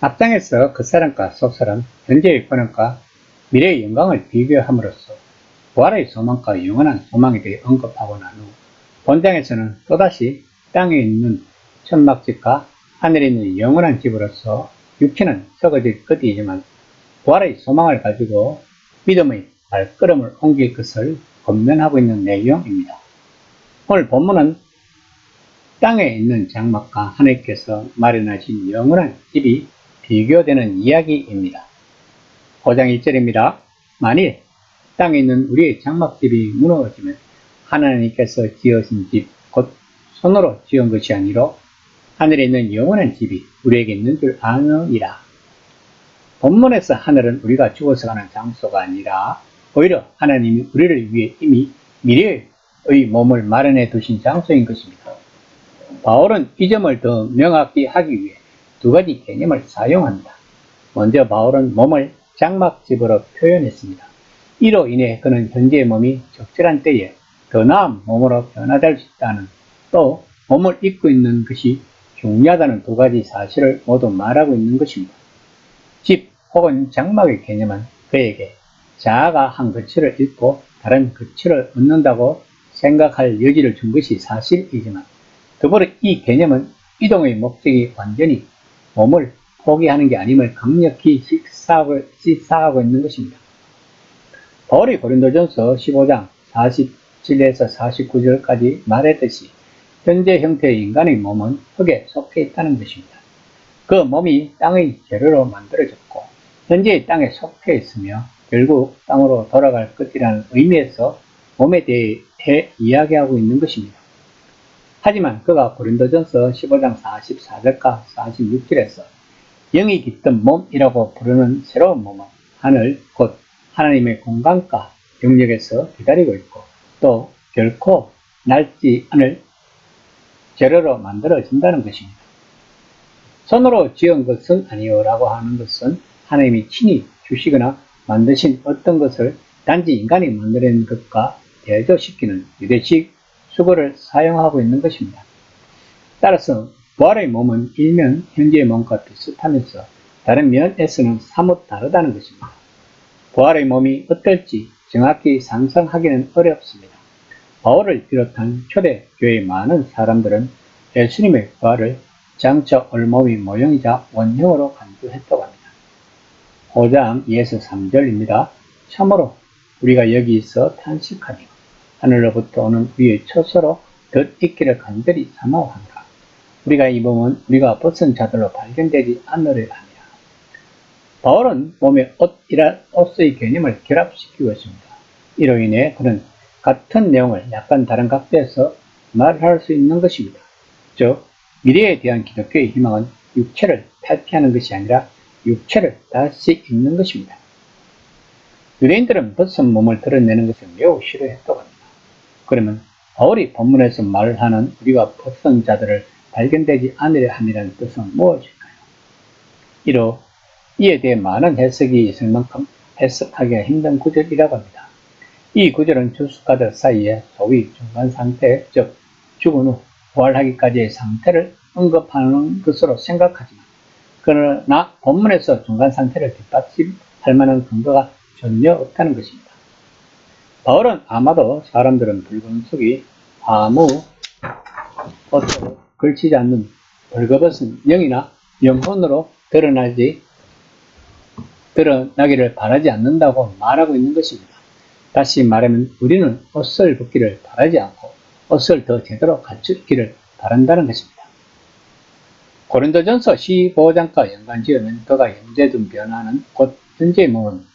앞장에서 겉사람과 속사람, 현재의 권한과 미래의 영광을 비교함으로써 부활의 소망과 영원한 소망에 대해 언급하고 난 후 본장에서는 또다시 땅에 있는 천막집과 하늘에 있는 영원한 집으로서 육체는 썩어질 것이지만 부활의 소망을 가지고 믿음의 발걸음을 옮길 것을 권면하고 있는 내용입니다. 오늘 본문은 땅에 있는 장막과 하나님께서 마련하신 영원한 집이 비교되는 이야기입니다. 5장 1절입니다. 만일 땅에 있는 우리의 장막집이 무너지면 하나님께서 지으신 집, 곧 손으로 지은 것이 아니로 하늘에 있는 영원한 집이 우리에게 있는 줄 아느니라. 본문에서 하늘은 우리가 죽어서 가는 장소가 아니라 오히려 하나님이 우리를 위해 이미 미래의 몸을 마련해 두신 장소인 것입니다. 바울은 이 점을 더 명확히 하기 위해 두 가지 개념을 사용합니다. 먼저 바울은 몸을 장막집으로 표현했습니다. 이로 인해 그는 현재의 몸이 적절한 때에 더 나은 몸으로 변화될 수 있다는, 또 몸을 입고 있는 것이 중요하다는 두 가지 사실을 모두 말하고 있는 것입니다. 집 혹은 장막의 개념은 그에게 자아가 한 거처를 잃고 다른 거처를 얻는다고 생각할 여지를 준 것이 사실이지만, 더불어 이 개념은 이동의 목적이 완전히 몸을 포기하는 게 아님을 강력히 시사하고 있는 것입니다. 바울이 고린도전서 15장 47에서 49절까지 말했듯이 현재 형태의 인간의 몸은 흙에 속해 있다는 것입니다. 그 몸이 땅의 재료로 만들어졌고 현재의 땅에 속해 있으며 결국 땅으로 돌아갈 것이라는 의미에서 몸에 대해 이야기하고 있는 것입니다. 하지만 그가 고린도전서 15장 44절과 46절에서 영이 깃든 몸이라고 부르는 새로운 몸은 하늘, 곧 하나님의 공간과 영역에서 기다리고 있고 또 결코 낡지 않을 재료로 만들어진다는 것입니다. 손으로 지은 것은 아니오라고 하는 것은 하나님이 친히 주시거나 만드신 어떤 것을 단지 인간이 만들어낸 것과 대조시키는 유대식 수거를 사용하고 있는 것입니다. 따라서 부활의 몸은 일면 현재의 몸과 비슷하면서 다른 면에서는 사뭇 다르다는 것입니다. 부활의 몸이 어떨지 정확히 상상하기는 어렵습니다. 바울을 비롯한 초대교회의 많은 사람들은 예수님의 부활을 장차 올몸의 모형이자 원형으로 간주했다고 합니다. 5장 2에서 3절입니다. 참으로 우리가 여기서 탄식하며 하늘로부터 오는 우리의 처소로 덧있기를 간절히 사모하노라. 우리가 이 몸은 우리가 벗은 자들로 발견되지 않으려 하니라. 바울은 몸의 옷의 개념을 결합시키고 있습니다. 이로 인해 그는 같은 내용을 약간 다른 각도에서 말할 수 있는 것입니다. 즉, 미래에 대한 기독교의 희망은 육체를 탈피하는 것이 아니라 육체를 다시 입는 것입니다. 유대인들은 벗은 몸을 드러내는 것을 매우 싫어했다고 합니다. 그러면 바울이 본문에서 말하는 우리가 벗은 자들을 발견되지 않으려 함이라는 뜻은 무엇일까요? 이에 대해 많은 해석이 있을 만큼 해석하기가 힘든 구절이라고 합니다. 이 구절은 주숙가들 사이에 소위 중간상태, 즉 죽은 후 부활하기까지의 상태를 언급하는 것으로 생각하지만, 그러나 본문에서 중간상태를 뒷받침할 만한 근거가 전혀 없다는 것입니다. 바울은 아마도 사람들은 붉은 속이 아무 옷으로 걸치지 않는 벌거벗은 영이나 영혼으로 드러나기를 바라지 않는다고 말하고 있는 것입니다. 다시 말하면 우리는 옷을 벗기를 바라지 않고 옷을 더 제대로 갖추기를 바란다는 것입니다. 고린도전서 15장과 연관지으면 그가 현재 둔 변화는 곧 현재의 몸은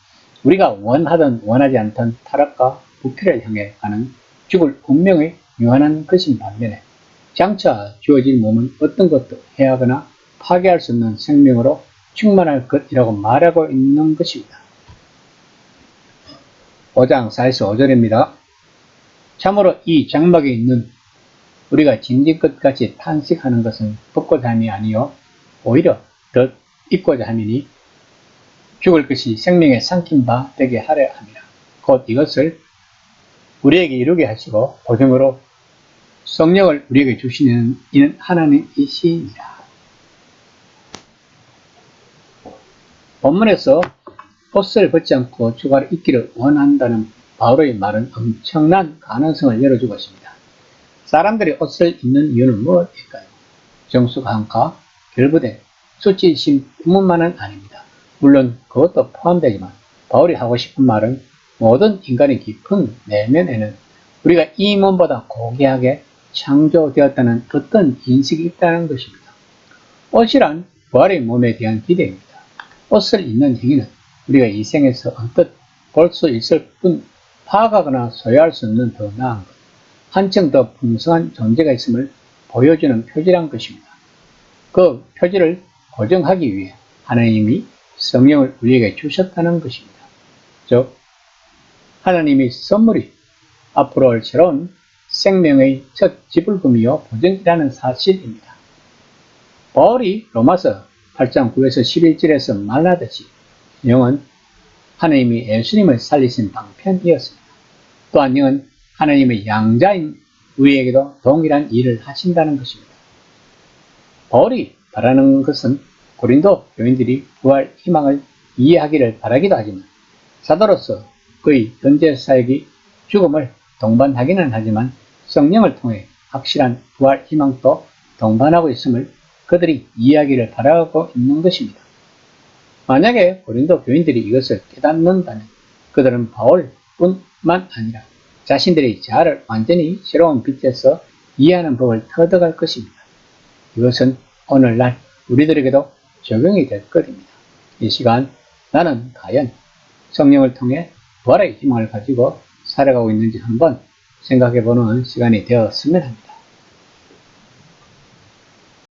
우리가 원하든 원하지 않던 타락과 부패를 향해 가는 죽을 운명의 유한한 것인 반면에 장차 주어진 몸은 어떤 것도 해하거나 파괴할 수 없는 생명으로 충만할 것이라고 말하고 있는 것입니다. 5장 4에서 5절입니다. 참으로 이 장막에 있는 우리가 진딧것같이 탄식하는 것은 벗고자 함이 아니요 오히려 더 입고자 함이니 죽을 것이 생명에 삼킨 바 되게 하려 함이라. 곧 이것을 우리에게 이루게 하시고 보증으로 성령을 우리에게 주시는 이는 하나님이시니라. 본문에서 옷을 벗지 않고 주가를 입기를 원한다는 바울의 말은 엄청난 가능성을 열어주고 있습니다. 사람들이 옷을 입는 이유는 무엇일까요? 정수가함과 결부된 수치심뿐만은 아닙니다. 물론 그것도 포함되지만 바울이 하고 싶은 말은 모든 인간의 깊은 내면에는 우리가 이 몸보다 고귀하게 창조되었다는 어떤 인식이 있다는 것입니다. 옷이란 부활의 몸에 대한 기대입니다. 옷을 입는 행위는 우리가 이 생에서 언뜻 볼 수 있을 뿐 파악하거나 소유할 수 없는 더 나은 것, 한층 더 풍성한 존재가 있음을 보여주는 표지란 것입니다. 그 표지를 고정하기 위해 하나님이 성령을 우리에게 주셨다는 것입니다. 즉, 하나님의 선물이 앞으로 올 새로운 생명의 첫 지불금이요 보증이라는 사실입니다. 바울이 로마서 8장 9에서 11절에서 말하듯이 영은 하나님이 예수님을 살리신 방편이었습니다. 또한 영은 하나님의 양자인 우리에게도 동일한 일을 하신다는 것입니다. 바울이 바라는 것은 고린도 교인들이 부활 희망을 이해하기를 바라기도 하지만 사도로서 그의 현재 사역이 죽음을 동반하기는 하지만 성령을 통해 확실한 부활 희망도 동반하고 있음을 그들이 이해하기를 바라고 있는 것입니다. 만약에 고린도 교인들이 이것을 깨닫는다면 그들은 바울뿐만 아니라 자신들의 자아를 완전히 새로운 빛에서 이해하는 법을 터득할 것입니다. 이것은 오늘날 우리들에게도 적용이 될 것입니다. 이 시간 나는 과연 성령을 통해 부활의 희망을 가지고 살아가고 있는지 한번 생각해보는 시간이 되었으면 합니다.